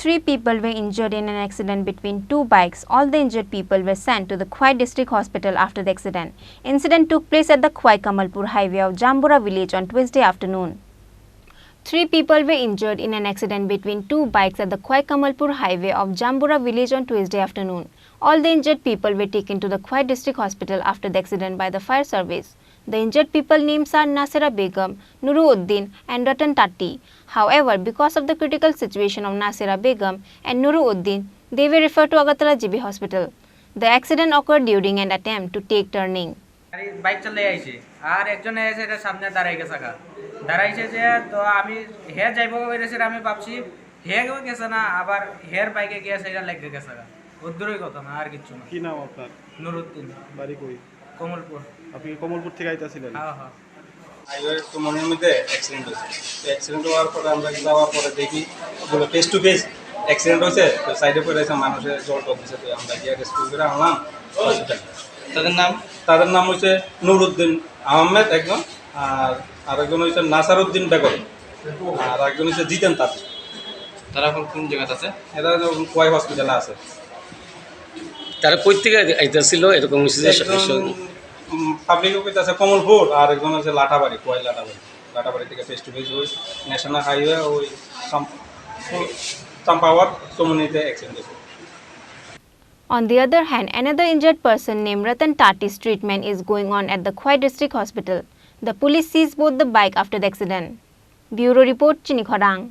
3 people were injured in an accident between two bikes. All the injured people were sent to the Khwai District Hospital after the accident. Incident took place at the Khwai Kamalpur highway of Jambura village on Tuesday afternoon. 3 people were injured in an accident between two bikes at the Khwai Kamalpur highway of Jambura village on Tuesday afternoon. All the injured people were taken to the Khwai District Hospital after the accident by the fire service. The injured people names are Nasira Begum, Nuruddin and Ratan Tatti. However, because of the critical situation of Nasira Begum and Nuruddin, they were referred to Agartala GB Hospital. The accident occurred during an attempt to take turning. Bike চালিয়ে আইছি আর একজন এসে এটা সামনে দাঁড়াই গেছে দাঁড়াইছে যে তো আমি হে যাইবো কইরেছে আমি ভাবছি হে গেছে না আবার হের বাইকে গিয়েছে এটা লেগে গেছে ওদূরই কথা না আর কিছু না। কি নাম আপনার? নুরুদ্দিন। বাড়ি কই? কমলপুর। আপনি কমলপুর থেকে আইতাছিলেন? হ্যাঁ হ্যাঁ। হাইওয়ে তো মনের মধ্যে অ্যাক্সিডেন্ট হয়েছে। অ্যাক্সিডেন্ট হওয়ার পরে আমরা যাওয়ার পরে দেখি ওগুলো ফেস টু ফেস অ্যাক্সিডেন্ট হয়েছে, তো সাইডে পড়ে আছে মানুষের জল টপ দিচ্ছে, তো আমরা গিয়ে রেস্কিউ করে আনলাম হসপিটালে। তাদের নাম হচ্ছে নুরুদ্দিন আহমেদ একজন, আর আরেকজন হচ্ছে নাসারুদ্দিন বেগম, আর একজন হচ্ছে জিতেন তাঁতি। তারা এখন কোন জায়গাতে আছে? এরা খোয়াই হসপিটালে আছে। তারা কই থেকে আইতাছিল এরকম পাবলিক অফিস আছে কমলপুর, আর একজন হচ্ছে লাটাবাড়ি, খোয়াই লাটাবাড়ি থেকে ফেস টু ফেস ওই ন্যাশনাল হাইওয়ে ওই চাম্পাওয়ার চমুনিতে অ্যাক্সিডেন্ট হয়েছে। On the other hand, another injured person named Ratan Tati's treatment is going on at the Khwai District Hospital. The police seized both the bike after the accident. Bureau report, Chini Khorang.